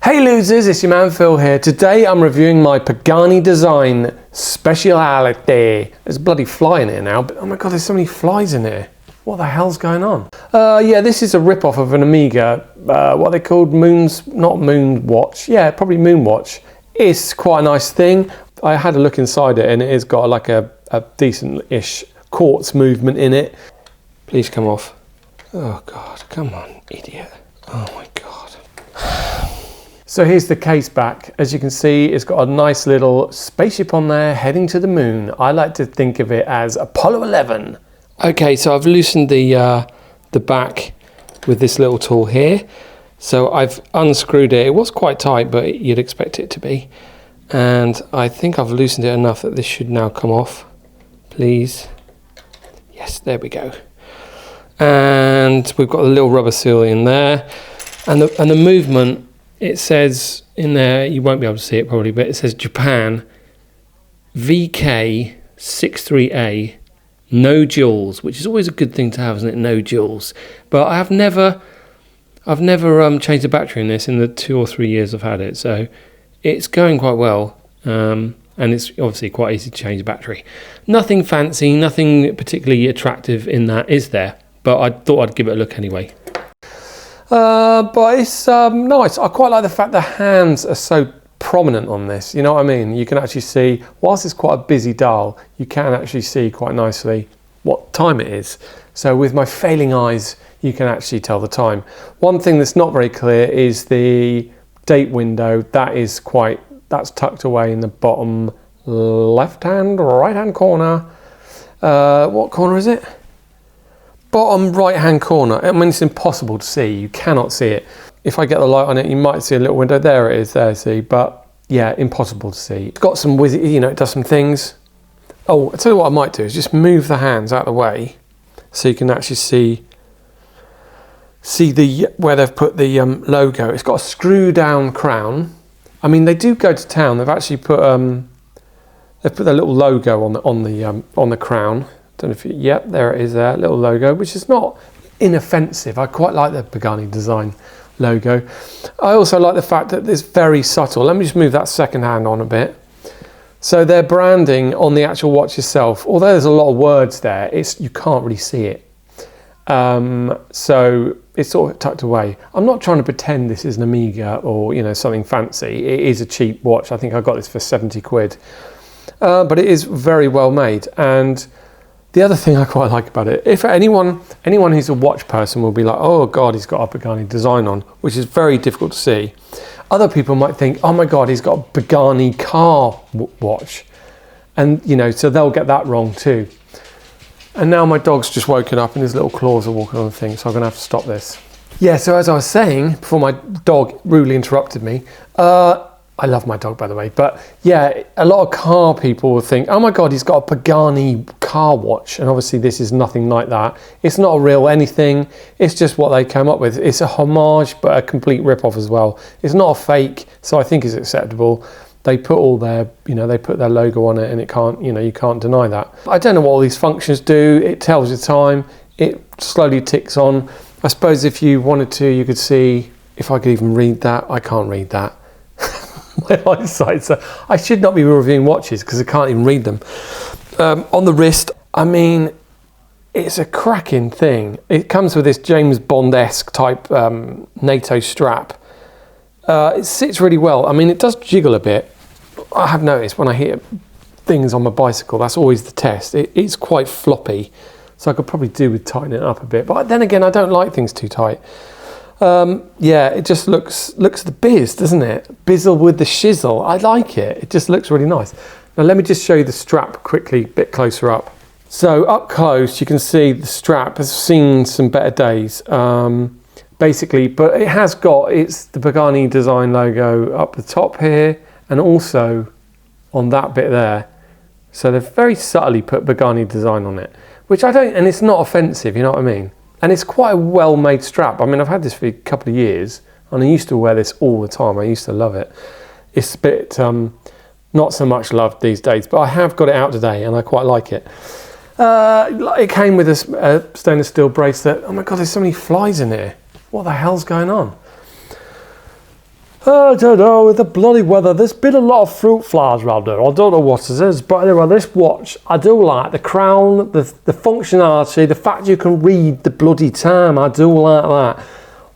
Hey losers, it's your man Phil here. Today I'm reviewing my Pagani design speciality. There's a bloody fly in here now, but oh my god, there's so many flies in here. What the hell's going on? Yeah, this is a rip-off of an Amiga, what they called not Moonwatch. Yeah, probably Moonwatch. It's quite a nice thing. I had a look inside it and it has got like a decent-ish quartz movement in it. Please come off. Oh god, come on, idiot. Oh my god. So here's the case back. As you can see, it's got a nice little spaceship on there heading to the moon. I like to think of it as Apollo 11. Okay, so I've loosened the back with this little tool here. So I've unscrewed it. It was quite tight, but you'd expect it to be. And I think I've loosened it enough that this should now come off. Please. Yes, there we go. And we've got a little rubber seal in there. And the movement, it says in there, you won't be able to see it probably, but it says Japan VK63, no joules, which is always a good thing to have, isn't it? No joules. But I've never changed the battery in this in the 2 or 3 years I've had it, so it's going quite well. And it's obviously quite easy to change the battery. Nothing fancy, nothing particularly attractive in that is there, but I thought I'd give it a look anyway. But it's nice. I quite like the fact the hands are so prominent on this, you know what I mean? You can actually see, whilst it's quite a busy dial, you can actually see quite nicely what time it is. So with my failing eyes, you can actually tell the time. One thing that's not very clear is the date window. That's tucked away in the bottom left-hand, right-hand corner. What corner is it? Bottom right-hand corner. I mean, it's impossible to see. You cannot see it. If I get the light on it, you might see a little window. There it is, there, see. But yeah, impossible to see. It's got some it does some things. Oh, I'll tell you what I might do is just move the hands out of the way so you can actually see where they've put the logo. It's got a screw-down crown. I mean, they do go to town. They've actually put their little logo on the crown. Don't know if yep, there it is there, little logo, which is not inoffensive. I quite like the Pagani design logo. I also like the fact that it's very subtle. Let me just move that second hand on a bit. So their branding on the actual watch itself, although there's a lot of words there, you can't really see it. So it's sort of tucked away. I'm not trying to pretend this is an Amiga or something fancy. It is a cheap watch. I think I got this for 70 quid. But it is very well made. And the other thing I quite like about it, if anyone who's a watch person will be like, oh god, he's got a Pagani design on, which is very difficult to see. Other people might think, oh my god, he's got a Pagani car watch. And so they'll get that wrong too. And now my dog's just woken up and his little claws are walking on the thing, so I'm gonna have to stop this. Yeah, so as I was saying, before my dog rudely interrupted me, I love my dog, by the way, but yeah, a lot of car people will think, oh my god, he's got a Pagani car watch, and obviously this is nothing like that. It's not a real anything, it's just what they came up with. It's a homage, but a complete rip-off as well. It's not a fake, so I think it's acceptable. They put all their, they put their logo on it, and it can't, you can't deny that. I don't know what all these functions do. It tells you time, it slowly ticks on. I suppose if you wanted to, you could see, if I could even read that. I can't read that. My eyesight, so I should not be reviewing watches because I can't even read them. On the wrist, I mean, it's a cracking thing. It comes with this James Bond-esque type NATO strap. It sits really well. I mean, it does jiggle a bit. I have noticed when I hit things on my bicycle, that's always the test. It's quite floppy, so I could probably do with tightening it up a bit. But then again, I don't like things too tight. Yeah, it just looks the biz, doesn't it? Bizzle with the shizzle. I like it. It just looks really nice. Now let me just show you the strap quickly, a bit closer up. So up close, you can see the strap has seen some better days, basically, but it's the Pagani design logo up the top here, and also on that bit there. So they've very subtly put Pagani design on it, which and it's not offensive, you know what I mean? And it's quite a well-made strap. I mean, I've had this for a couple of years, and I used to wear this all the time. I used to love it. It's a bit not so much loved these days, but I have got it out today, and I quite like it. It came with a stainless steel bracelet. Oh my god, there's so many flies in here. What the hell's going on? I don't know, with the bloody weather, there's been a lot of fruit flies around here. I don't know what it is, but anyway, this watch, I do like the crown, the functionality, the fact you can read the bloody time. I do like that.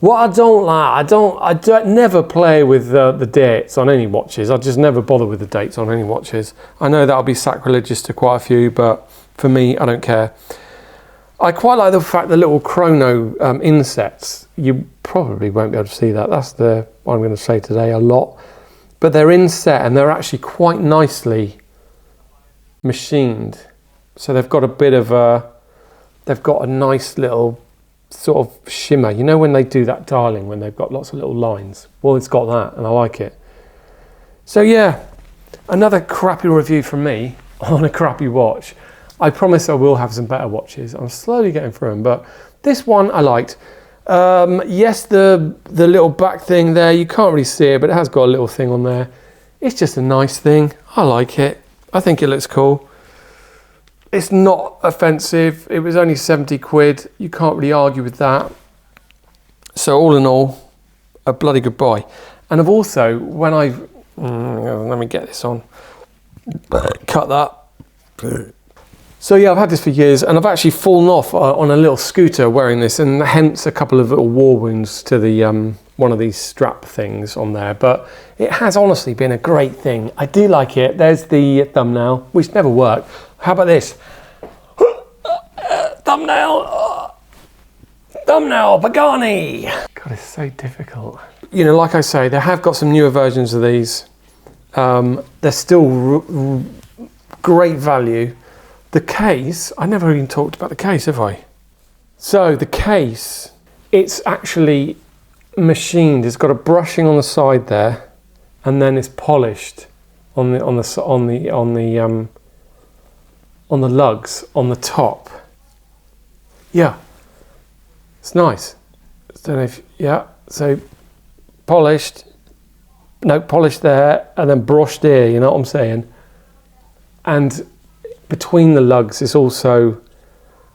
What I don't like, I don't never play with the dates on any watches. I just never bother with the dates on any watches. I know that'll be sacrilegious to quite a few, but for me, I don't care. I quite like the fact the little chrono insets, you probably won't be able to see that. That's what I'm going to say today a lot. But they're inset and they're actually quite nicely machined. So they've got a bit of they've got a nice little sort of shimmer. You know when they do that dialing, when they've got lots of little lines? Well, it's got that and I like it. So yeah, another crappy review from me on a crappy watch. I promise I will have some better watches. I'm slowly getting through them, but this one I liked. Yes, the little back thing there, you can't really see it, but it has got a little thing on there. It's just a nice thing. I like it. I think it looks cool. It's not offensive. It was only 70 quid. You can't really argue with that. So all in all, a bloody good buy. And I've also, when let me get this on. Cut that. So yeah, I've had this for years and I've actually fallen off on a little scooter wearing this, and hence a couple of little war wounds to the one of these strap things on there. But it has honestly been a great thing. I do like it. There's the thumbnail, which never worked. How about this? Thumbnail, Pagani. God, it's so difficult. You know, like I say, they have got some newer versions of these. They're still great value. The case, I never even talked about the case, have I? So the case, it's actually machined. It's got a brushing on the side there, and then it's polished on the lugs on the top. Yeah, it's nice. I don't know if, yeah. So polished there, and then brushed here. You know what I'm saying? And between the lugs is also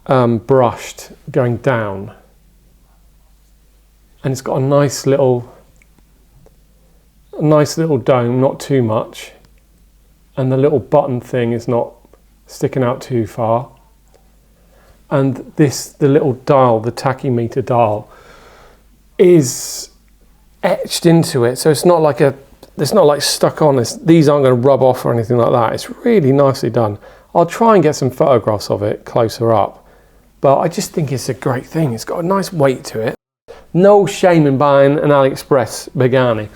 brushed going down, and it's got a nice little dome, not too much, and the little button thing is not sticking out too far. And the little dial, the tachymeter dial, is etched into it, so it's not like stuck on. These aren't going to rub off or anything like that. It's really nicely done. I'll try and get some photographs of it closer up, but I just think it's a great thing. It's got a nice weight to it. No shame in buying an AliExpress Pagani.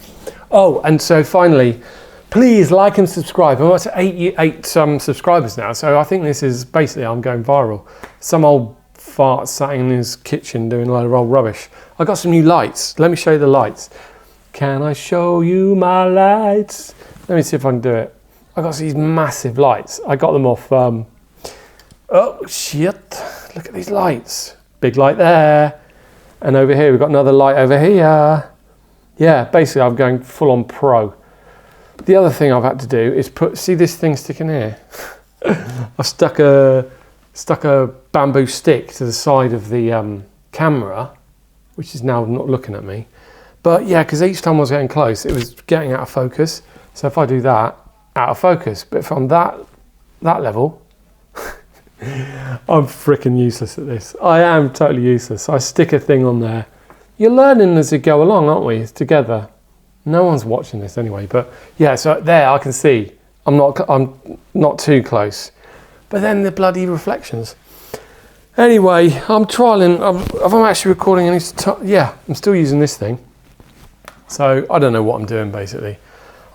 Oh, and so finally, please like and subscribe. I'm up to eight subscribers now, so I think this is basically, I'm going viral. Some old fart sat in his kitchen doing a load of old rubbish. I got some new lights. Let me show you the lights. Can I show you my lights? Let me see if I can do it. I got these massive lights. I got them off, oh shit, look at these lights. Big light there. And over here, we've got another light over here. Yeah, basically I'm going full on pro. The other thing I've had to do is see this thing sticking here? I've stuck a bamboo stick to the side of the camera, which is now not looking at me. But yeah, because each time I was getting close, it was getting out of focus. So if I do that, out of focus. But from that level, I'm freaking useless at this. I am totally useless. I stick a thing on there. You're learning as you go along, aren't we? Together. No one's watching this anyway, but yeah, so there I can see. I'm not too close. But then the bloody reflections. Anyway, I'm trialing. I'm actually recording any yeah, I'm still using this thing. So I don't know what I'm doing basically.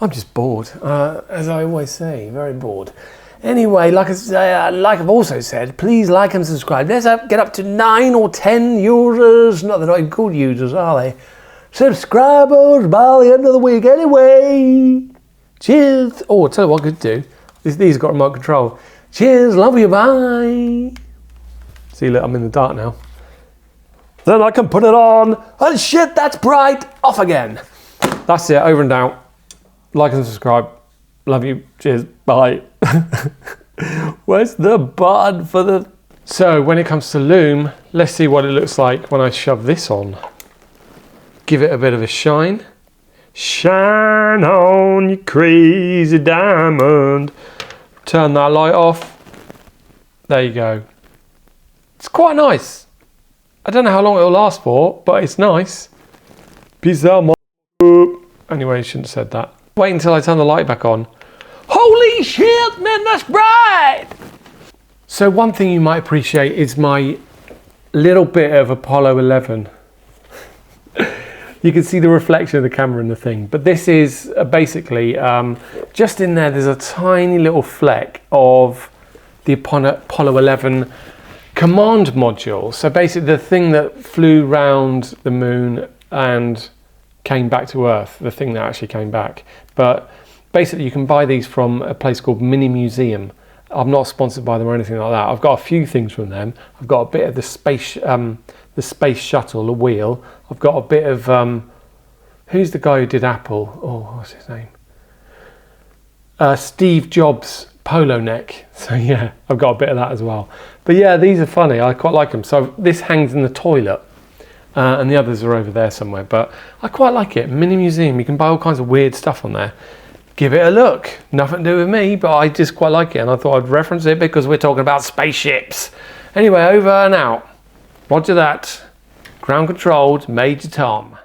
I'm just bored, as I always say, very bored. Anyway, like I've also said, please like and subscribe. Let's get up to 9 or 10 users. Not that I'm good users, are they? Subscribers by the end of the week. Anyway, cheers. Oh, I'll tell you what I could do. These got remote control. Cheers, love you, bye. See, look, I'm in the dark now. Then I can put it on. Oh shit, that's bright. Off again. That's it, over and out. Like and subscribe. Love you. Cheers. Bye. Where's the button for the... So when it comes to loom, let's see what it looks like when I shove this on. Give it a bit of a shine. Shine on, you crazy diamond. Turn that light off. There you go. It's quite nice. I don't know how long it'll last for, but it's nice. Peace out, anyway, I shouldn't have said that. Wait until I turn the light back on. Holy shit, man, that's bright! So one thing you might appreciate is my little bit of Apollo 11. You can see the reflection of the camera in the thing, but this is basically, just in there's a tiny little fleck of the Apollo 11 command module. So basically the thing that flew round the moon and came back to Earth, the thing that actually came back. But basically you can buy these from a place called Mini Museum. I'm not sponsored by them or anything like that. I've got a few things from them. I've got a bit of the space shuttle, the wheel. I've got a bit of, who's the guy who did Apple? Oh, what's his name? Steve Jobs polo neck. So yeah, I've got a bit of that as well. But yeah, these are funny. I quite like them. So this hangs in the toilet. And the others are over there somewhere, but I quite like it. Mini Museum, you can buy all kinds of weird stuff on there. Give it a look. Nothing to do with me, but I just quite like it, and I thought I'd reference it because we're talking about spaceships. Anyway, over and out. Roger that. Ground controlled, Major Tom.